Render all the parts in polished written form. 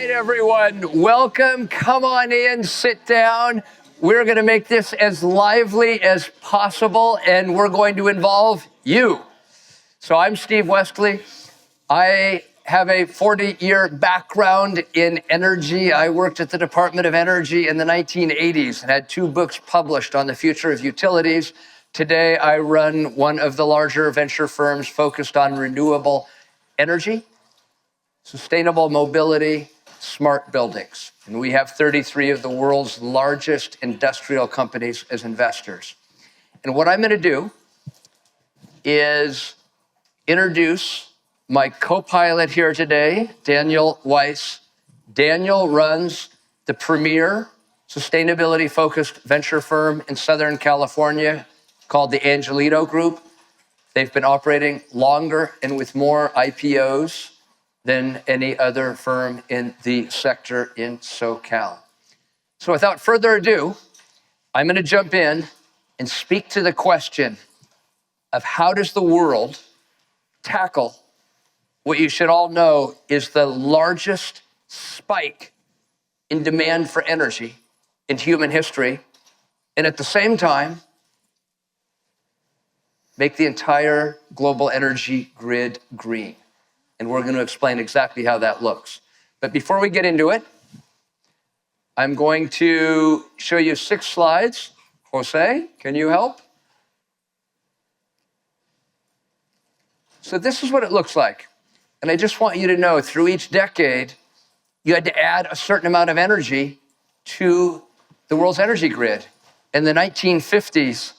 right, everyone, welcome. Come on in, sit down. We're going to make this as lively as possible, and we're going to involve you. So I'm Steve Westley. I have a 40-year background in energy. I worked at the Department of Energy in the 1980s and had 2 books published on the future of utilities. Today, I run one of the larger venture firms focused on renewable energy, sustainable mobility, smart buildings. And we have 33 of the world's largest industrial companies as investors. And what I'm going to do is introduce my co-pilot here today, Daniel Weiss. Daniel runs the premier sustainability-focused venture firm in Southern California called the Angeleno Group. They've been operating longer and with more IPOs than any other firm in the sector in SoCal. So without further ado, I'm going to jump in and speak to the question of how does the world tackle what you should all know is the largest spike in demand for energy in human history, and at the same time, make the entire global energy grid green. And we're going to explain exactly how that looks. But before we get into it, I'm going to show you 6 slides. Jose, can you help? So this is what it looks like. And I just want you to know, through each decade, you had to add a certain amount of energy to the world's energy grid. In the 1950s,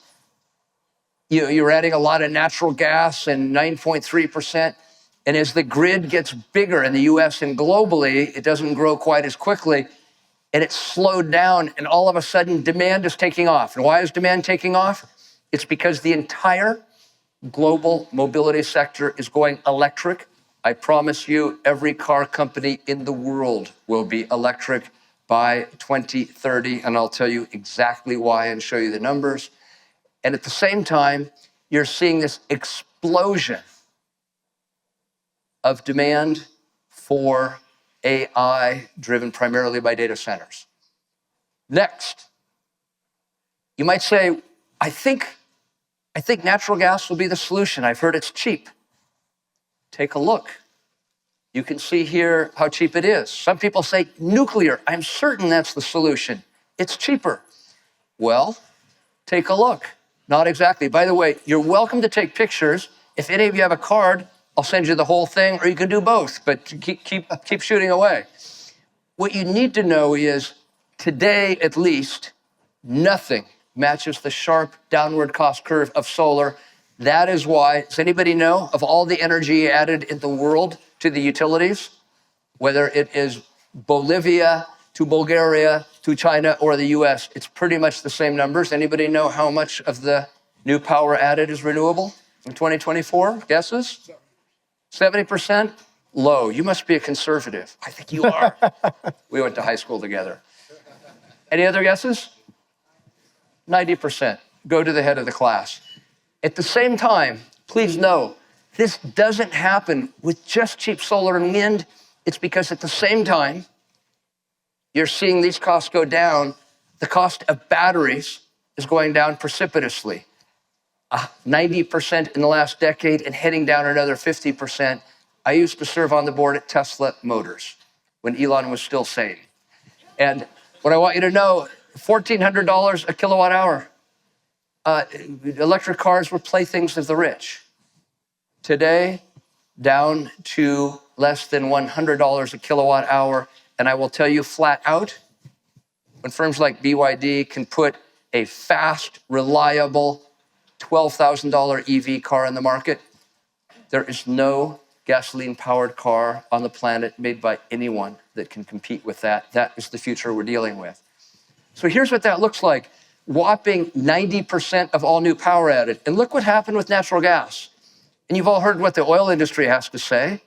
you were adding a lot of natural gas and 9.3%. And as the grid gets bigger in the US and globally, it doesn't grow quite as quickly, and it's slowed down, and all of a sudden demand is taking off. And why is demand taking off? It's because the entire global mobility sector is going electric. I promise you, every car company in the world will be electric by 2030, and I'll tell you exactly why and show you the numbers. And at the same time, you're seeing this explosion of demand for AI, driven primarily by data centers. Next, you might say, I think natural gas will be the solution. I've heard it's cheap. Take a look. You can see here how cheap it is. Some people say nuclear. I'm certain that's the solution. It's cheaper. Well, take a look. Not exactly. By the way, you're welcome to take pictures. If any of you have a card, I'll send you the whole thing, or you can do both, but keep shooting away. What you need to know is, today at least, nothing matches the sharp downward cost curve of solar. That is why, does anybody know, of all the energy added in the world to the utilities, whether it is Bolivia to Bulgaria to China or the US, it's pretty much the same numbers. Anybody know how much of the new power added is renewable in 2024? Guesses? 70%? Low. You must be a conservative. I think you are. We went to high school together. Any other guesses? 90%. Go to the head of the class. At the same time, please know, this doesn't happen with just cheap solar and wind. It's because at the same time, you're seeing these costs go down. The cost of batteries is going down precipitously. 90% in the last decade and heading down another 50%. I used to serve on the board at Tesla Motors when Elon was still sane. And what I want you to know, $1,400 a kilowatt hour. Electric cars were playthings of the rich. Today, down to less than $100 a kilowatt hour. And I will tell you flat out, when firms like BYD can put a fast, reliable, $12,000 EV car in the market, there is no gasoline-powered car on the planet made by anyone that can compete with that. That is the future we're dealing with. So here's what that looks like. Whopping 90% of all new power added. And look what happened with natural gas. And you've all heard what the oil industry has to say.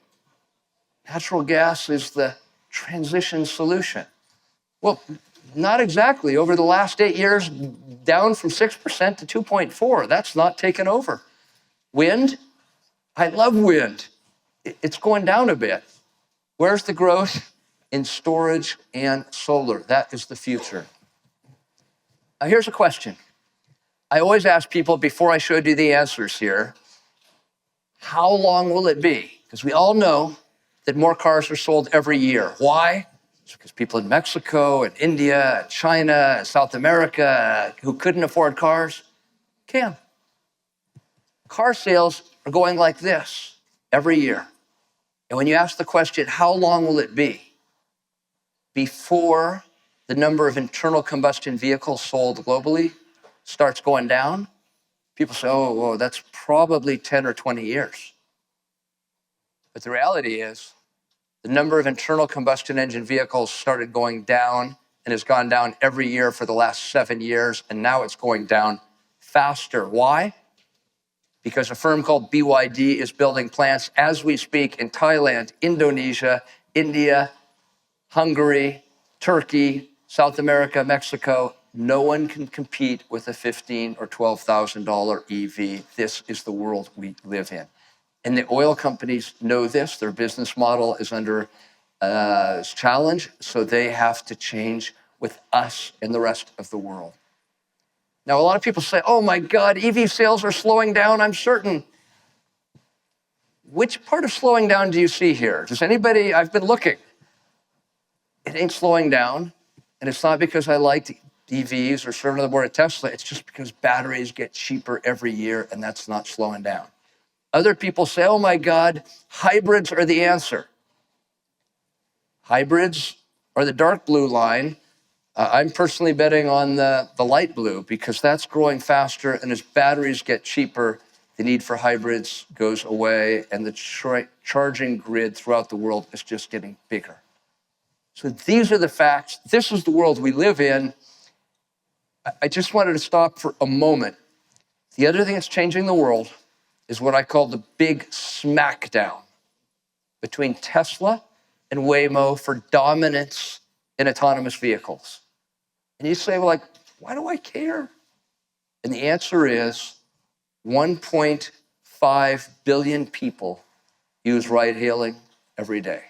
Natural gas is the transition solution. Well, not exactly. Over the last 8 years, down from 6% to 2.4%. That's not taken over. Wind, I love wind. It's going down a bit. Where's the growth? in storage and solar. That is the future. Now, here's a question. I always ask people before I show you the answers here, how long will it be? Because we all know that more cars are sold every year. Why? It's because people in Mexico and India and China and South America who couldn't afford cars can. Car sales are going like this every year. And when you ask the question, how long will it be before the number of internal combustion vehicles sold globally starts going down? People say, oh, well, that's probably 10 or 20 years. But the reality is the number of internal combustion engine vehicles started going down and has gone down every year for the last 7 years, and now it's going down faster. Why? Because a firm called BYD is building plants as we speak in Thailand, Indonesia, India, Hungary, Turkey, South America, Mexico. No one can compete with a $15,000 or $12,000 EV. This is the world we live in. And the oil companies know this. Their business model is under challenge, so they have to change with us and the rest of the world. Now, a lot of people say, oh my God, EV sales are slowing down, I'm certain. Which part of slowing down do you see here? Does anybody, I've been looking. It ain't slowing down, and it's not because I liked EVs or served on the board of Tesla. It's just because batteries get cheaper every year, and that's not slowing down. Other people say, oh my God, hybrids are the answer. Hybrids are the dark blue line. I'm personally betting on the light blue because that's growing faster, and as batteries get cheaper, the need for hybrids goes away, and the charging grid throughout the world is just getting bigger. So these are the facts. This is the world we live in. I just wanted to stop for a moment. The other thing that's changing the world is what I call the big smackdown between Tesla and Waymo for dominance in autonomous vehicles. And you say, well, like, why do I care? And the answer is 1.5 billion people use ride-hailing every day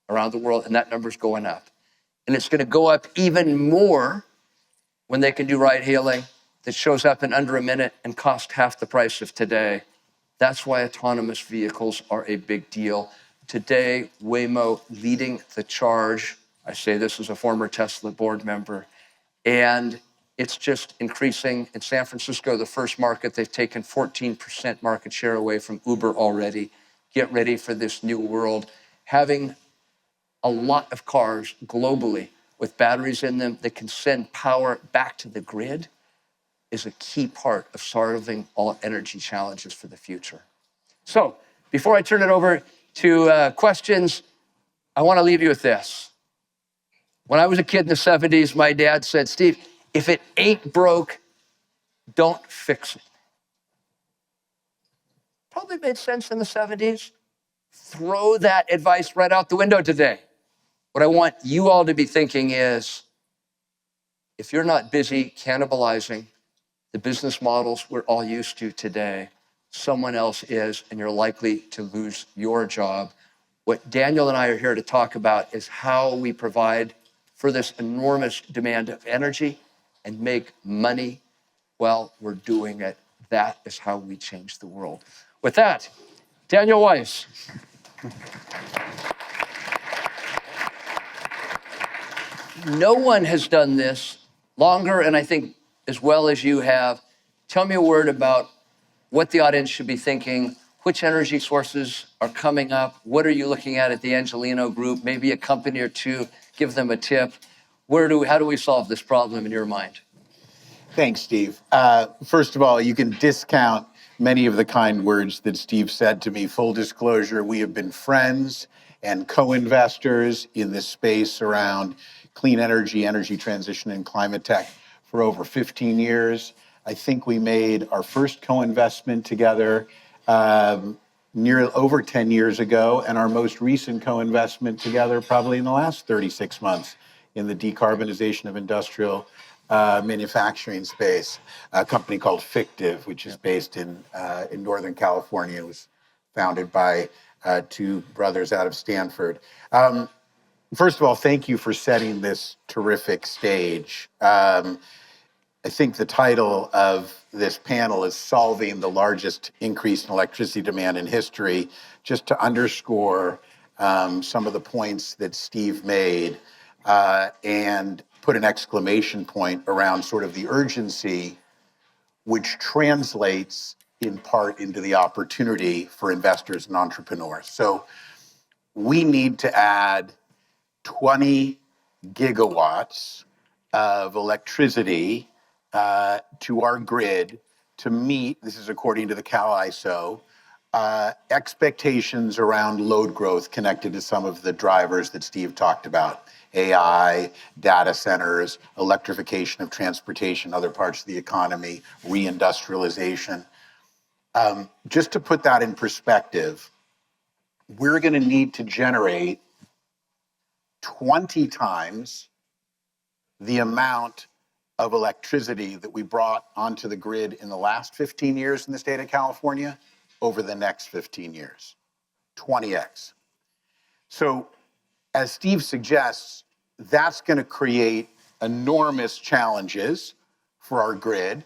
around the world, and that number's going up. And it's going to go up even more when they can do ride-hailing that shows up in under a minute and costs half the price of today. That's why autonomous vehicles are a big deal. Today, Waymo leading the charge. I say this as a former Tesla board member. And it's just increasing. In San Francisco, the first market, they've taken 14% market share away from Uber already. Get ready for this new world. Having a lot of cars globally with batteries in them that can send power back to the grid is a key part of solving all energy challenges for the future. So before I turn it over to questions, I want to leave you with this. When I was a kid in the 70s, my dad said, Steve, if it ain't broke, don't fix it. Probably made sense in the 70s. Throw that advice right out the window today. What I want you all to be thinking is, if you're not busy cannibalizing the business models we're all used to today, someone else is, and you're likely to lose your job. What Daniel and I are here to talk about is how we provide for this enormous demand of energy and make money while we're doing it. That is how we change the world. With that, Daniel Weiss. No one has done this longer, and I think as well as you have. Tell me a word about what the audience should be thinking, which energy sources are coming up, what are you looking at the Angeleno group, maybe a company or two, give them a tip. How do we solve this problem in your mind? Thanks, Steve. First of all, you can discount many of the kind words that Steve said to me. Full disclosure, we have been friends and co-investors in this space around clean energy, energy transition, and climate tech for over 15 years. I think we made our first co-investment together over 10 years ago, and our most recent co-investment together probably in the last 36 months in the decarbonization of industrial manufacturing space. A company called Fictive, which is based in Northern California. It was founded by two brothers out of Stanford. First of all, thank you for setting this terrific stage. I think the title of this panel is Solving the Largest Increase in Electricity Demand in History, just to underscore some of the points that Steve made and put an exclamation point around sort of the urgency, which translates in part into the opportunity for investors and entrepreneurs. So we need to add 20 gigawatts of electricity to our grid to meet, this is according to the Cal ISO, expectations around load growth connected to some of the drivers that Steve talked about: AI, data centers, electrification of transportation, other parts of the economy, reindustrialization. Just to put that in perspective, we're going to need to generate 20 times the amount of electricity that we brought onto the grid in the last 15 years in the state of California over the next 15 years, 20x. So as Steve suggests, that's going to create enormous challenges for our grid,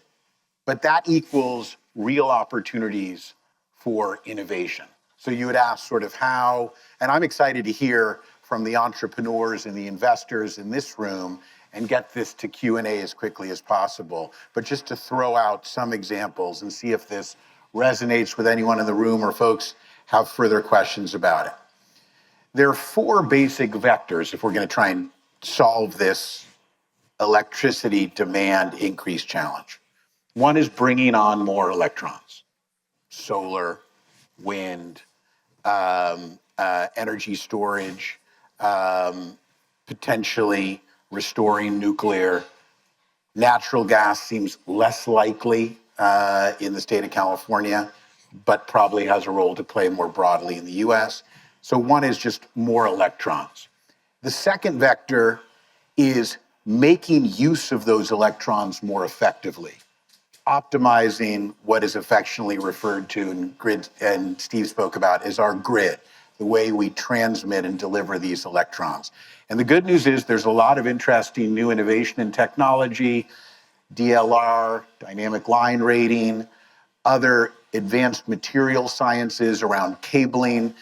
but that equals real opportunities for innovation. So you would ask sort of how, and I'm excited to hear from the entrepreneurs and the investors in this room and get this to Q&A as quickly as possible. But just to throw out some examples and see if this resonates with anyone in the room or folks have further questions about it. There are four basic vectors if we're going to try and solve this electricity demand increase challenge. One is bringing on more electrons: solar, wind, energy storage, potentially restoring nuclear. Natural gas seems less likely in the state of California, but probably has a role to play more broadly in the US. So one is just more electrons. The second vector is making use of those electrons more effectively, optimizing what is affectionately referred to in grid, and Steve spoke about, as our grid, the way we transmit and deliver these electrons. And the good news is there's a lot of interesting new innovation in technology, DLR, dynamic line rating, other advanced material sciences around cabling.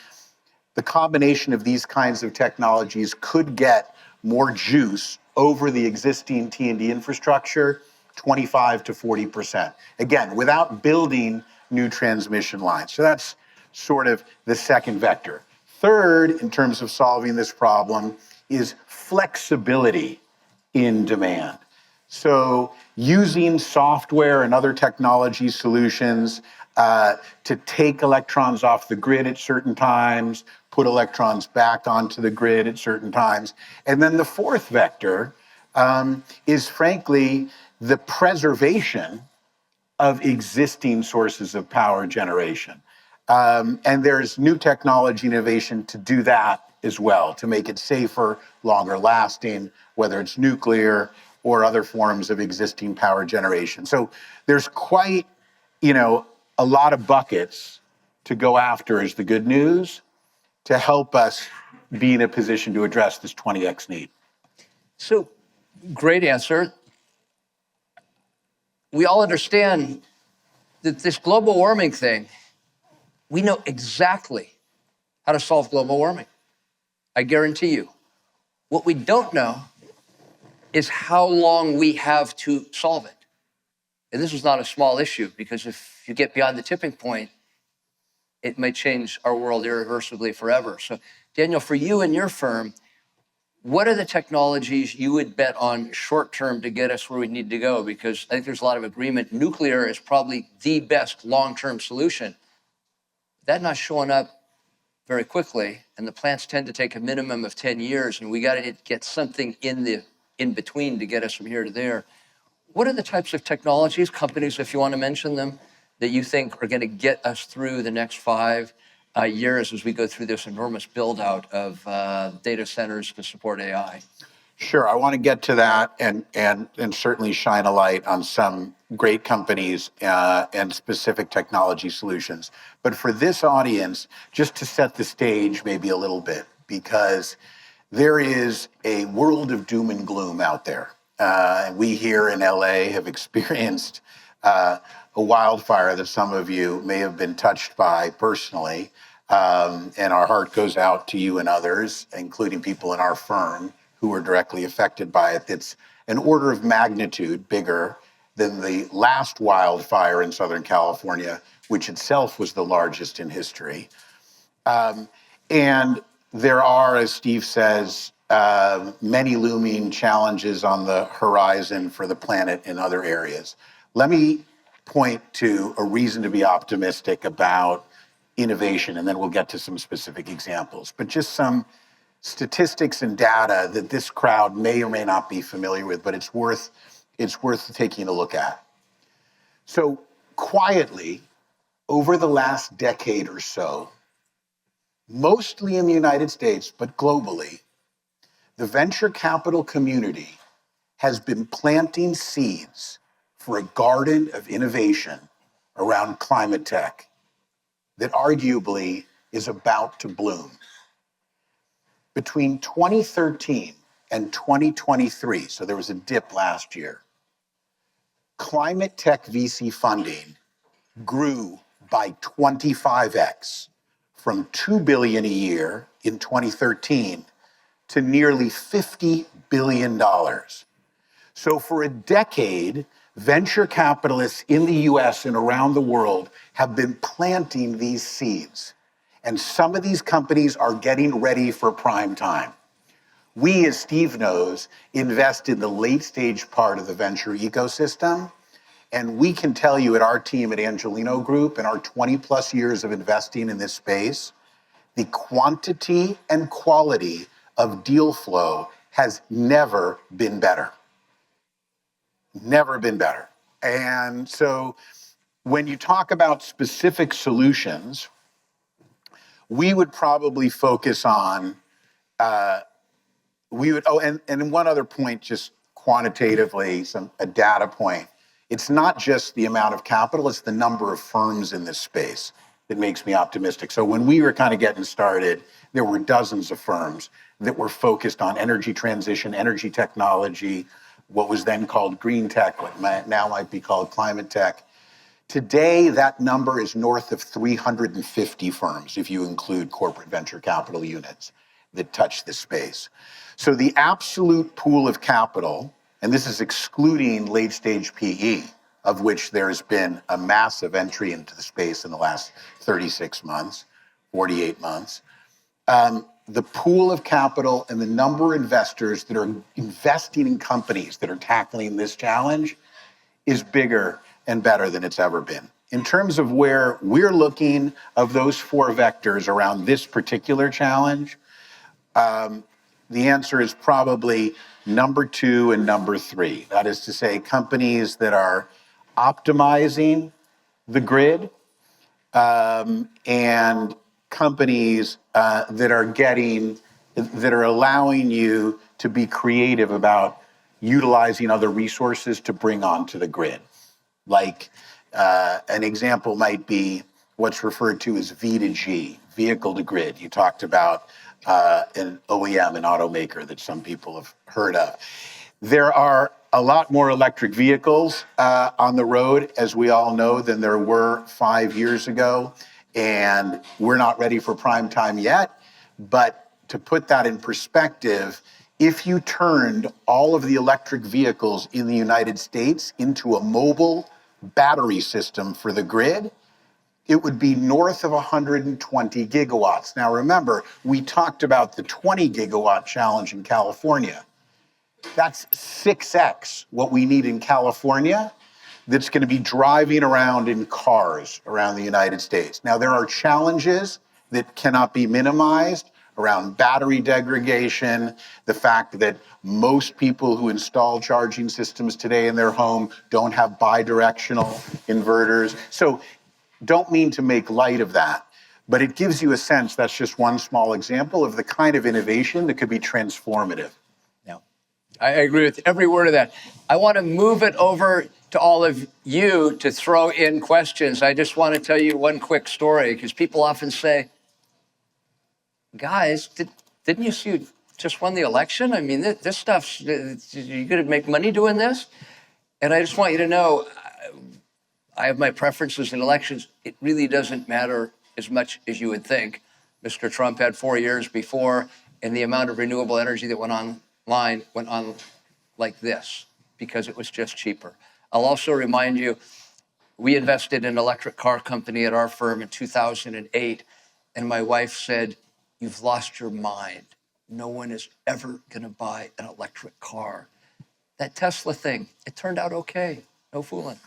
The combination of these kinds of technologies could get more juice over the existing T&D infrastructure, 25 to 40%. Again, without building new transmission lines. So that's sort of the second vector. Third, in terms of solving this problem, is flexibility in demand. So using software and other technology solutions to take electrons off the grid at certain times, put electrons back onto the grid at certain times. And then the fourth vector is frankly the preservation of existing sources of power generation. And there's new technology innovation to do that as well, to make it safer, longer lasting, whether it's nuclear or other forms of existing power generation. So there's quite, a lot of buckets to go after is the good news to help us be in a position to address this 20x need. So, great answer. We all understand that this global warming thing, we know exactly how to solve global warming. I guarantee you. What we don't know is how long we have to solve it. And this is not a small issue, because if you get beyond the tipping point, it may change our world irreversibly forever. So, Daniel, for you and your firm, what are the technologies you would bet on short-term to get us where we need to go? Because I think there's a lot of agreement. Nuclear is probably the best long-term solution. That's not showing up very quickly, and the plants tend to take a minimum of 10 years, and we got to get something in between to get us from here to there. What are the types of technologies, companies, if you want to mention them, that you think are going to get us through the next 5 years as we go through this enormous build out of data centers to support AI? Sure, I want to get to that and certainly shine a light on some great companies and specific technology solutions. But for this audience, just to set the stage maybe a little bit, because There is a world of doom and gloom out there. We here in LA have experienced a wildfire that some of you may have been touched by personally. And our heart goes out to you and others, including people in our firm who were directly affected by it. That's an order of magnitude bigger than the last wildfire in Southern California, which itself was the largest in history. And there are, as Steve says, many looming challenges on the horizon for the planet in other areas. Let me point to a reason to be optimistic about innovation, and then we'll get to some specific examples. But just some statistics and data that this crowd may or may not be familiar with, but it's worth taking a look at. So quietly, over the last decade or so, mostly in the United States, but globally, the venture capital community has been planting seeds for a garden of innovation around climate tech that arguably is about to bloom. Between 2013 and 2023, so there was a dip last year, climate tech VC funding grew by 25x, from $2 billion a year in 2013 to nearly $50 billion. So for a decade, venture capitalists in the US and around the world have been planting these seeds. And some of these companies are getting ready for prime time. We, as Steve knows, invest in the late stage part of the venture ecosystem. And we can tell you at our team at Angeleno Group and our 20 plus years of investing in this space, the quantity and quality of deal flow has never been better. Never been better. And so when you talk about specific solutions, we would probably focus on, and one other point, just quantitatively, a data point. It's not just the amount of capital, it's the number of firms in this space that makes me optimistic. So when we were kind of getting started, there were dozens of firms that were focused on energy transition, energy technology, what was then called green tech, what now might be called climate tech. Today, that number is north of 350 firms, if you include corporate venture capital units that touch this space. So the absolute pool of capital, and this is excluding late stage PE, of which there's been a massive entry into the space in the last 36 months, 48 months. The pool of capital and the number of investors that are investing in companies that are tackling this challenge is bigger and better than it's ever been. In terms of where we're looking of those four vectors around this particular challenge, the answer is probably number 2 and number 3. That is to say, companies that are optimizing the grid and companies that are allowing you to be creative about utilizing other resources to bring onto the grid. Like an example might be what's referred to as V2G, vehicle to grid. You talked about an OEM, an automaker that some people have heard of. There are a lot more electric vehicles on the road, as we all know, than there were 5 years ago. And we're not ready for prime time yet. But to put that in perspective, if you turned all of the electric vehicles in the United States into a mobile battery system for the grid, it would be north of 120 gigawatts. Now remember, we talked about the 20 gigawatt challenge in California. That's 6x what we need in California that's going to be driving around in cars around the United States. Now, there are challenges that cannot be minimized around battery degradation, the fact that most people who install charging systems today in their home don't have bidirectional inverters. So don't mean to make light of that, but it gives you a sense that's just one small example of the kind of innovation that could be transformative. I agree with every word of that. I want to move it over to all of you to throw in questions. I just want to tell you one quick story because people often say, guys, didn't you see just won the election. I mean, this stuff's, you're going to make money doing this? And I just want you to know, I have my preferences in elections. It really doesn't matter as much as you would think. Mr. Trump had 4 years before, and the amount of renewable energy that went on like this because it was just cheaper. I'll also remind you, we invested in an electric car company at our firm in 2008, and my wife said, "You've lost your mind. No one is ever going to buy an electric car." That Tesla thing, it turned out okay. No fooling.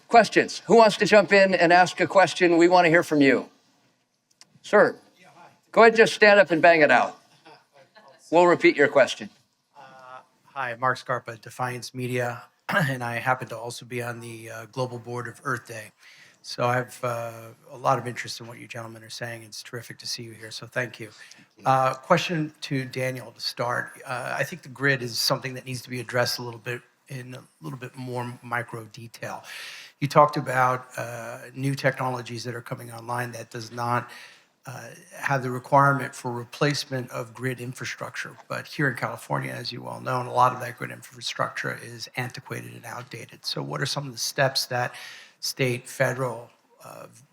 Questions? Who wants to jump in and ask a question? We want to hear from you. Sir, go ahead, just stand up and bang it out. We'll repeat your question. Hi, Mark Scarpa, Defiance Media, and I happen to also be on the global board of Earth Day. So I have a lot of interest in what you gentlemen are saying. It's terrific to see you here, so thank you. Question to Daniel to start. I think the grid is something that needs to be addressed a little bit in a little bit more micro detail. You talked about new technologies that are coming online that does not have the requirement for replacement of grid infrastructure. But here in California, as you well know, a lot of that grid infrastructure is antiquated and outdated. So what are some of the steps that state, federal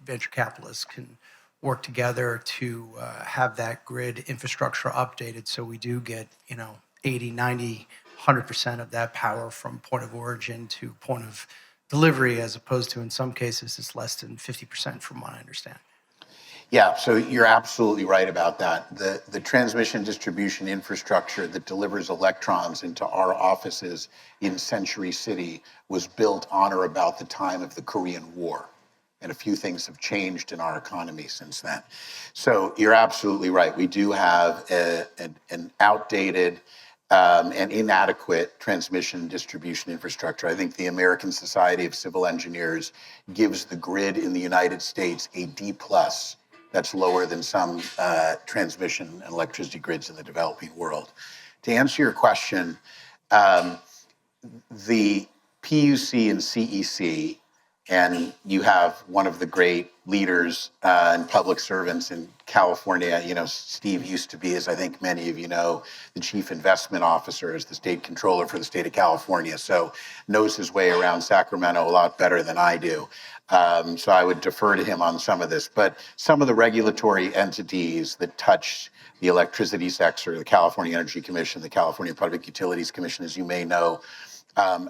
venture capitalists can work together to have that grid infrastructure updated so we do get, 80, 90, 100% of that power from point of origin to point of delivery, as opposed to in some cases it's less than 50% from what I understand. Yeah, so you're absolutely right about that. The transmission distribution infrastructure that delivers electrons into our offices in Century City was built on or about the time of the Korean War. And a few things have changed in our economy since then. So you're absolutely right. We do have an outdated and inadequate transmission distribution infrastructure. I think the American Society of Civil Engineers gives the grid in the United States a D+. That's lower than some transmission and electricity grids in the developing world. To answer your question, the PUC and CEC, and you have one of the great leaders and public servants in California. Steve used to be, as I think many of you know, the chief investment officer as the state controller for the state of California. So knows his way around Sacramento a lot better than I do. So I would defer to him on some of this. But some of the regulatory entities that touch the electricity sector, the California Energy Commission, the California Public Utilities Commission, as you may know,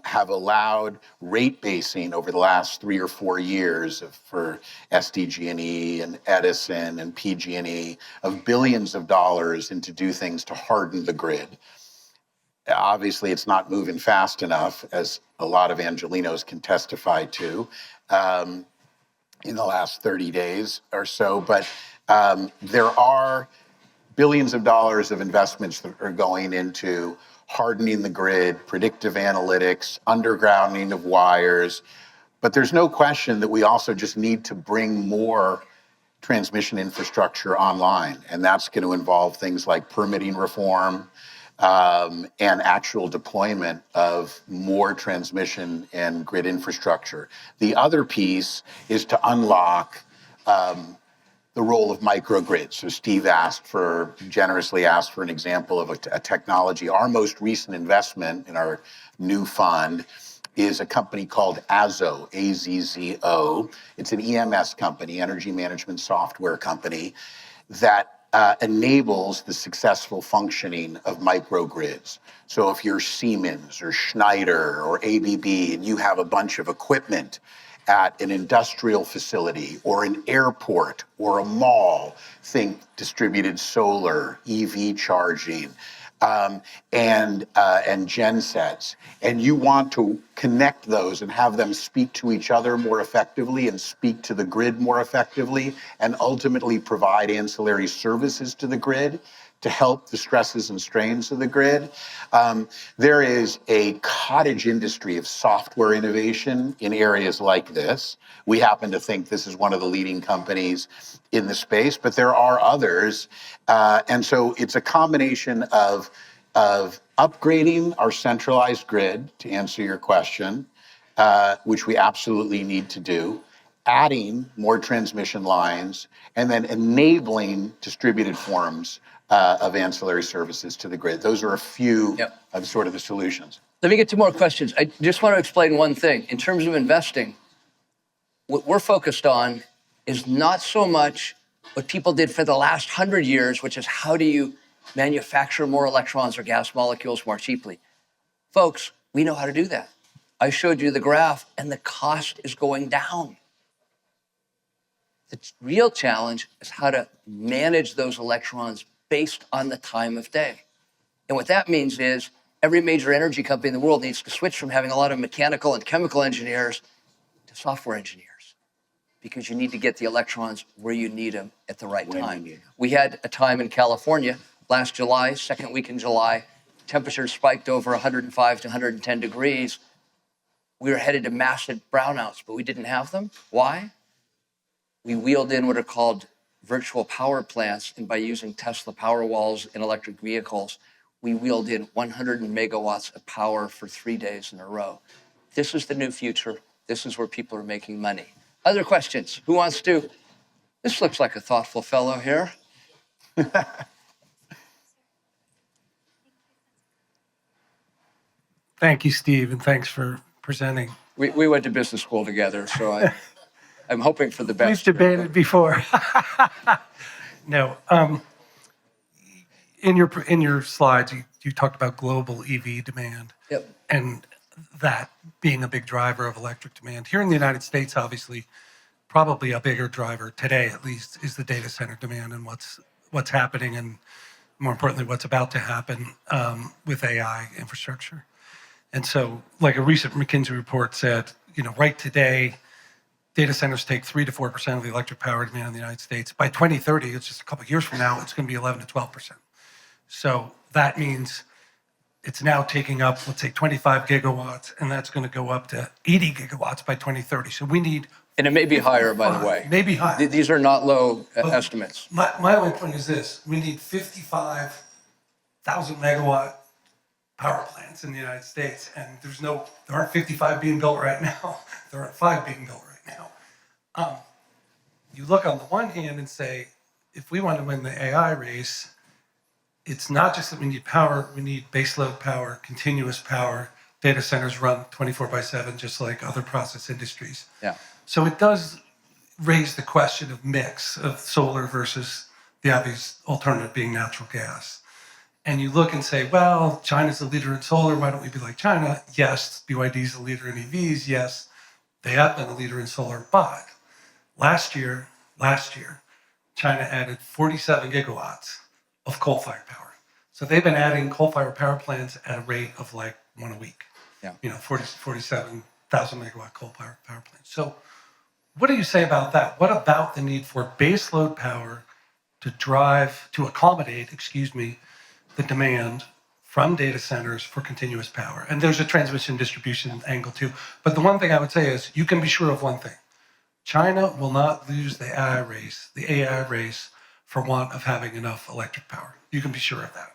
have allowed rate basing over the last 3 or 4 years for SDG&E and Edison and PG&E of billions of dollars into do things to harden the grid. Obviously, it's not moving fast enough, as a lot of Angelenos can testify to, in the last 30 days or so. But there are billions of dollars of investments that are going into hardening the grid, predictive analytics, undergrounding of wires. But there's no question that we also just need to bring more transmission infrastructure online. And that's going to involve things like permitting reform and actual deployment of more transmission and grid infrastructure. The other piece is to unlock the role of microgrids. So Steve generously asked for an example of a technology. Our most recent investment in our new fund is a company called Azzo, A-Z-Z-O. It's an EMS company, energy management software company, that enables the successful functioning of microgrids. So if you're Siemens or Schneider or ABB and you have a bunch of equipment at an industrial facility or an airport or a mall, think distributed solar, EV charging, and gensets, and you want to connect those and have them speak to each other more effectively and speak to the grid more effectively and ultimately provide ancillary services to the grid to help the stresses and strains of the grid. There is a cottage industry of software innovation in areas like this. We happen to think this is one of the leading companies in the space, but there are others. And so it's a combination of upgrading our centralized grid, to answer your question, which we absolutely need to do, adding more transmission lines, and then enabling distributed forms of ancillary services to the grid. Those are a few of sort of the solutions. Let me get to more questions. I just want to explain one thing. In terms of investing, what we're focused on is not so much what people did for the last 100 years, which is how do you manufacture more electrons or gas molecules more cheaply. Folks, we know how to do that. I showed you the graph, and the cost is going down. The real challenge is how to manage those electrons based on the time of day. And what that means is every major energy company in the world needs to switch from having a lot of mechanical and chemical engineers to software engineers, because you need to get the electrons where you need them at the right time. We had a time in California last July, second week in July, temperatures spiked over 105 to 110 degrees. We were headed to massive brownouts, but we didn't have them. Why? We wheeled in what are called virtual power plants, and by using Tesla power walls in electric vehicles, we wheeled in 100 megawatts of power for 3 days in a row. This is the new future. This is where people are making money. Other questions? Who wants to? This looks like a thoughtful fellow here. Thank you, Steve, and thanks for presenting. We went to business school together, so I'm hoping for the best. We've debated before. No, in your slides, you talked about global EV demand, and that being a big driver of electric demand. Here in the United States, obviously, probably a bigger driver today, at least, is the data center demand and what's happening, and more importantly, what's about to happen with AI infrastructure. And so, like a recent McKinsey report said, right today, data centers take 3 to 4% of the electric power demand in the United States. By 2030, it's just a couple of years from now, it's going to be 11 to 12%. So that means it's now taking up, let's say, 25 gigawatts, and that's going to go up to 80 gigawatts by 2030. So we need... And it may be higher, by the way. Maybe higher. These are not low estimates. My only point is this. We need 55,000 megawatt power plants in the United States, and there aren't 55 being built right now. There aren't 5 being built right now. You look on the one hand and say, if we want to win the AI race, it's not just that we need power, we need baseload power, continuous power. Data centers run 24/7, just like other process industries. Yeah. So it does raise the question of mix of solar versus the obvious alternative being natural gas. And you look and say, well, China's the leader in solar. Why don't we be like China? Yes, BYD's the leader in EVs. Yes, they have been the leader in solar. But last year, China added 47 gigawatts of coal-fired power. So they've been adding coal-fired power plants at a rate of like one a week. Yeah. 47,000 megawatt coal-fired power plants. So what do you say about that? What about the need for baseload power to accommodate, the demand from data centers for continuous power? And there's a transmission distribution angle too. But the one thing I would say is you can be sure of one thing. China will not lose the AI race for want of having enough electric power. You can be sure of that.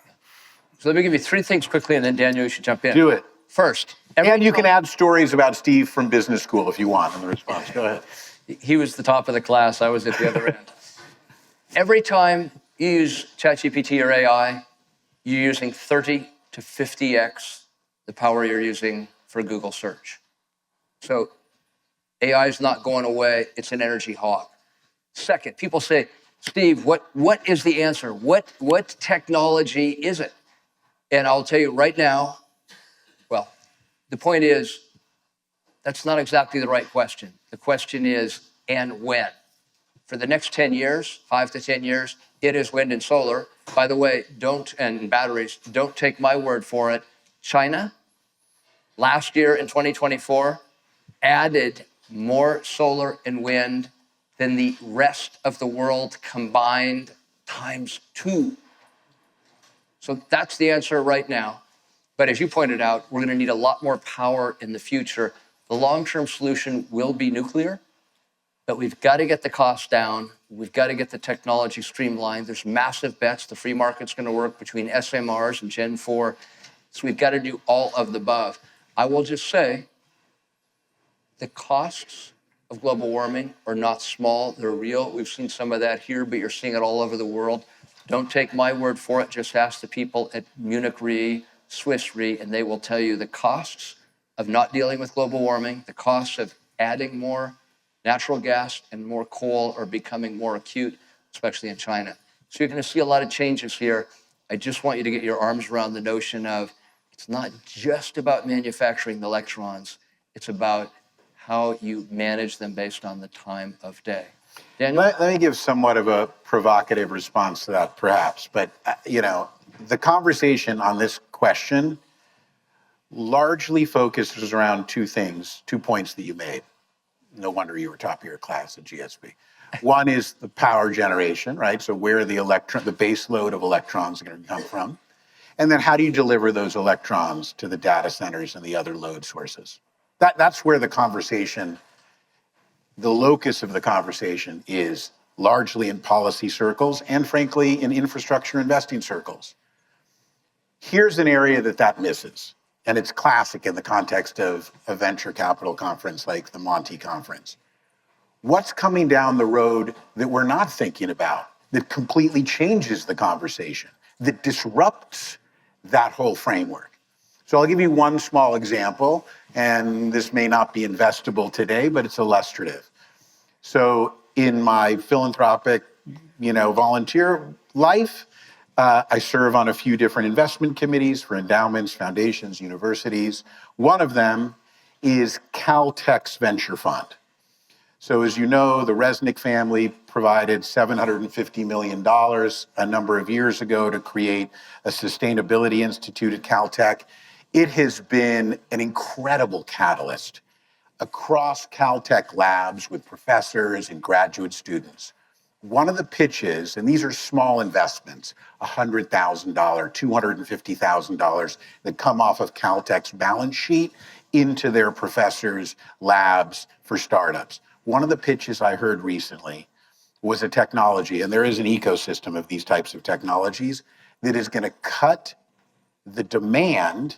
So let me give you 3 things quickly, and then Daniel, you should jump in. Do it. First. And you can add stories about Steve from business school if you want in the response. Go ahead. He was the top of the class. I was at the other end. Every time you use ChatGPT or AI, you're using 30 to 50x the power you're using for Google search. So AI is not going away. It's an energy hog. Second, people say, Steve, what is the answer? What technology is it? And I'll tell you right now, well, the point is, that's not exactly the right question. The question is, and when? For the next 10 years, 5 to 10 years, it is wind and solar. By the way, and batteries, don't take my word for it. China, last year in 2024, added more solar and wind than the rest of the world combined ×2. So that's the answer right now. But as you pointed out, we're going to need a lot more power in the future. The long-term solution will be nuclear, but we've got to get the cost down. We've got to get the technology streamlined. There's massive bets. The free market's going to work between SMRs and Gen 4. So we've got to do all of the above. I will just say the costs of global warming are not small, they're real. We've seen some of that here, but you're seeing it all over the world. Don't take my word for it, just ask the people at Munich Re, Swiss Re, and they will tell you the costs of not dealing with global warming, the costs of adding more natural gas and more coal are becoming more acute, especially in China. So you're going to see a lot of changes here. I just want you to get your arms around the notion of it's not just about manufacturing the electrons, it's about how you manage them based on the time of day. Daniel? Let me give somewhat of a provocative response to that, perhaps. But, the conversation on this question largely focuses around two things, 2 points that you made. No wonder you were top of your class at GSB. One is the power generation, right? So where the base load of electrons are going to come from. And then how do you deliver those electrons to the data centers and the other load sources? That's where the locus of the conversation is largely in policy circles and frankly in infrastructure investing circles. Here's an area that misses. And it's classic in the context of a venture capital conference like the Monty conference. What's coming down the road that we're not thinking about, that completely changes the conversation, that disrupts that whole framework? So I'll give you one small example, and this may not be investable today, but it's illustrative. So in my philanthropic, volunteer life, I serve on a few different investment committees for endowments, foundations, universities. One of them is Caltech's venture fund. So as you know, the Resnick family provided $750 million a number of years ago to create a sustainability institute at Caltech. It has been an incredible catalyst across Caltech labs with professors and graduate students. One of the pitches, and these are small investments, $100,000, $250,000 that come off of Caltech's balance sheet into their professors' labs for startups. One of the pitches I heard recently was a technology, and there is an ecosystem of these types of technologies, that is going to cut the demand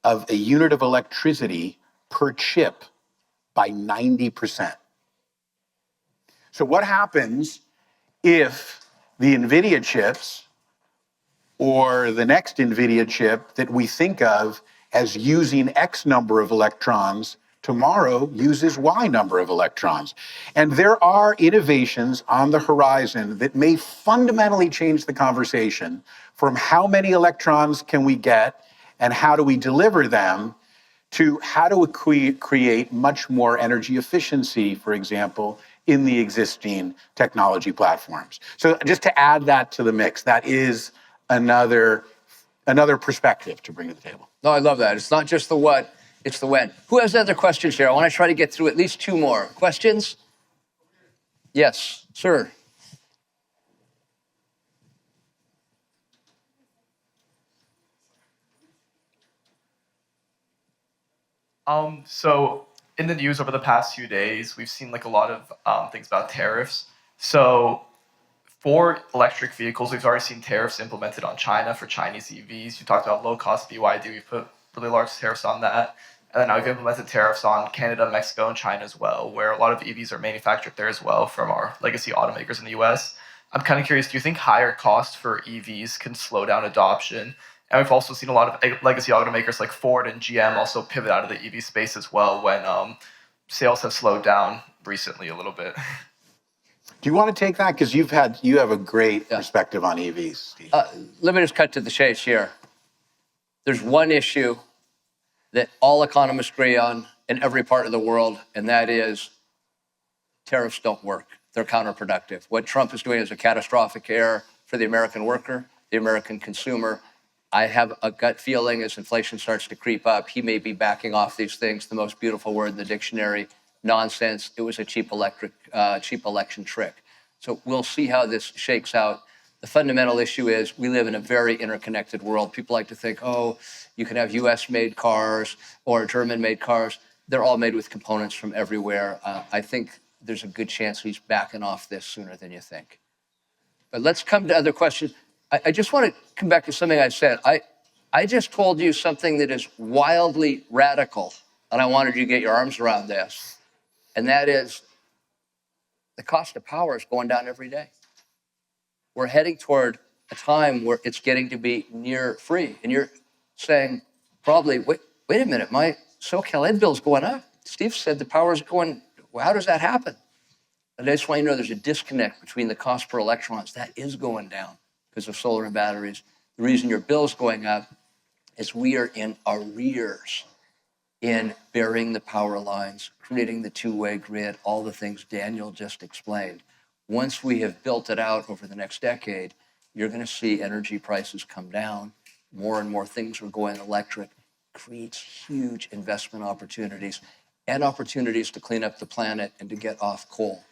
of a unit of electricity per chip by 90%. So what happens if the NVIDIA chips or the next NVIDIA chip that we think of as using X number of electrons tomorrow uses Y number of electrons? And there are innovations on the horizon that may fundamentally change the conversation from how many electrons can we get and how do we deliver them to how do we create much more energy efficiency, for example, in the existing technology platforms. So just to add that to the mix, that is another perspective to bring to the table. No, I love that. It's not just the what, it's the when. Who has other questions here? I want to try to get through at least two more. Questions? Yes, sir. So in the news over the past few days, we've seen a lot of things about tariffs. So for electric vehicles, we've already seen tariffs implemented on China for Chinese EVs. You talked about low-cost BYD. We've put really large tariffs on that. And then now we've implemented tariffs on Canada, Mexico, and China as well, where a lot of EVs are manufactured there as well from our legacy automakers in the US. I'm kind of curious, do you think higher costs for EVs can slow down adoption? And we've also seen a lot of legacy automakers like Ford and GM also pivot out of the EV space as well when sales have slowed down recently a little bit. Do you want to take that? Because you have a great perspective on EVs, Steve. Let me just cut to the chase here. There's one issue that all economists agree on in every part of the world, and that is tariffs don't work. They're counterproductive. What Trump is doing is a catastrophic error for the American worker, the American consumer. I have a gut feeling as inflation starts to creep up, he may be backing off these things. The most beautiful word in the dictionary, nonsense. It was a cheap election trick. So we'll see how this shakes out. The fundamental issue is we live in a very interconnected world. People like to think, oh, you can have US-made cars or German-made cars. They're all made with components from everywhere. I think there's a good chance he's backing off this sooner than you think. But let's come to other questions. I just want to come back to something I said. I just told you something that is wildly radical, and I wanted you to get your arms around this. and that is the cost of power is going down every day. We're heading toward a time where it's getting to be near free. And you're saying probably, wait a minute, my SoCal Ed bill's going up. Steve said the power's going, well, how does that happen? And I just want you to know there's a disconnect between the cost per electrons. That is going down because of solar and batteries. The reason your bill's going up is we are in arrears in burying the power lines, creating the two-way grid, all the things Daniel just explained. Once we have built it out over the next decade, you're going to see energy prices come down. More and more things are going electric. Creates huge investment opportunities and opportunities to clean up the planet and to get off coal.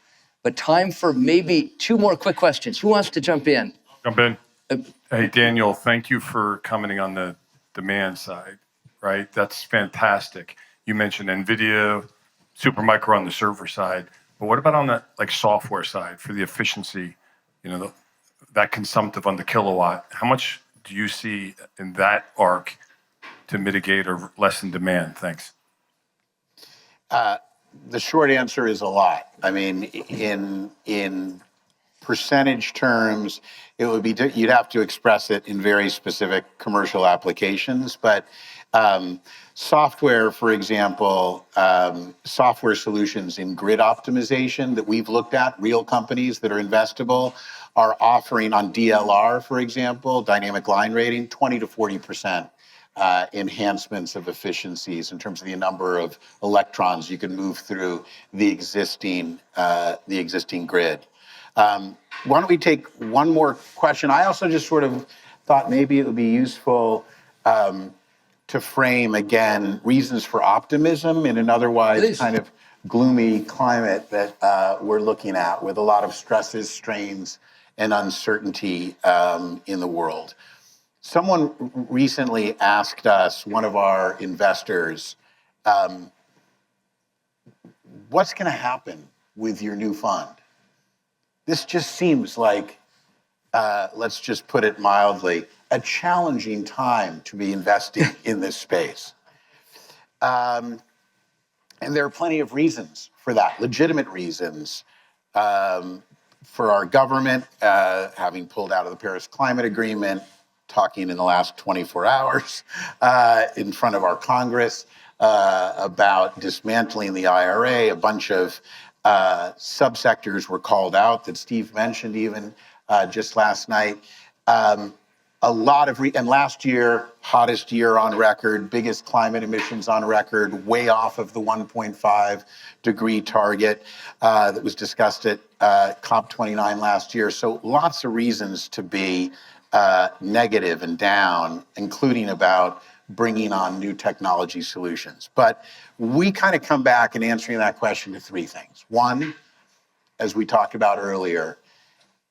But time for maybe 2 more quick questions. Who wants to jump in? Jump in. Hey, Daniel, thank you for commenting on the demand side, right? That's fantastic. You mentioned NVIDIA, Supermicro on the server side, but what about on the software side for the efficiency, that consumptive on the kilowatt? How much do you see in that arc to mitigate or lessen demand? Thanks. The short answer is a lot. I mean, in percentage terms, it would be you'd have to express it in very specific commercial applications. But software, for example, software solutions in grid optimization that we've looked at, real companies that are investable, are offering on DLR, for example, dynamic line rating, 20 to 40% enhancements of efficiencies in terms of the number of electrons you can move through the existing grid. Why don't we take one more question? I also just sort of thought maybe it would be useful to frame again reasons for optimism in an otherwise kind of gloomy climate that we're looking at with a lot of stresses, strains, and uncertainty in the world. Someone recently asked us, one of our investors, what's going to happen with your new fund? This just seems like, let's just put it mildly, a challenging time to be investing in this space. And there are plenty of reasons for that, legitimate reasons. For our government, having pulled out of the Paris Climate Agreement, talking in the last 24 hours in front of our Congress about dismantling the IRA. A bunch of subsectors were called out that Steve mentioned even just last night. A lot of, and last year, hottest year on record, biggest climate emissions on record, way off of the 1.5 degree target that was discussed at COP29 last year. So lots of reasons to be negative and down, including about bringing on new technology solutions. But we kind of come back in answering that question to 3 things. One, as we talked about earlier,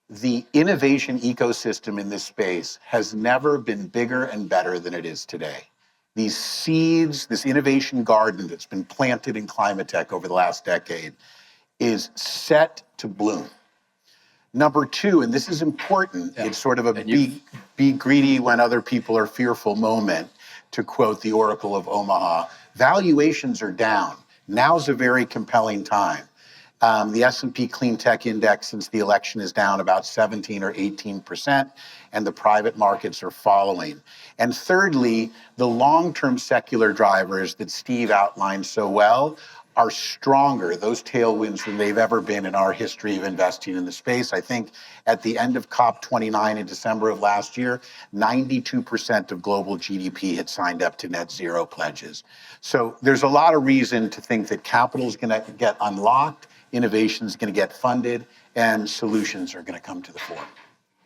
the innovation ecosystem in this space has never been bigger and better than it is today. These seeds, this innovation garden that's been planted in climate tech over the last decade is set to bloom. Number 2, and this is important, it's sort of a be greedy when other people are fearful moment, to quote the Oracle of Omaha. Valuations are down. Now's a very compelling time. The S&P Clean Tech Index since the election is down about 17 or 18%, and the private markets are following. And thirdly, the long-term secular drivers that Steve outlined so well are stronger, those tailwinds, than they've ever been in our history of investing in the space. I think at the end of COP29 in December of last year, 92% of global GDP had signed up to net zero pledges. So there's a lot of reason to think that capital is going to get unlocked, innovation is going to get funded, and solutions are going to come to the fore.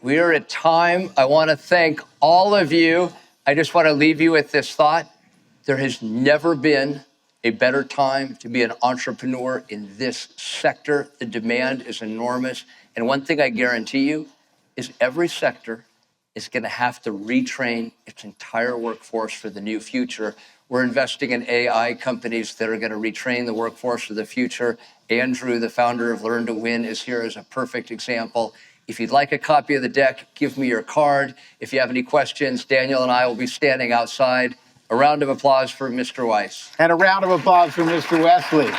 We are at time. I want to thank all of you. I just want to leave you with this thought. There has never been a better time to be an entrepreneur in this sector. The demand is enormous. And one thing I guarantee you is every sector is going to have to retrain its entire workforce for the new future. We're investing in AI companies that are going to retrain the workforce for the future. Andrew, the founder of Learn to Win, is here as a perfect example. If you'd like a copy of the deck, give me your card. If you have any questions, Daniel and I will be standing outside. A round of applause for Mr. Weiss. And a round of applause for Mr. Wesley.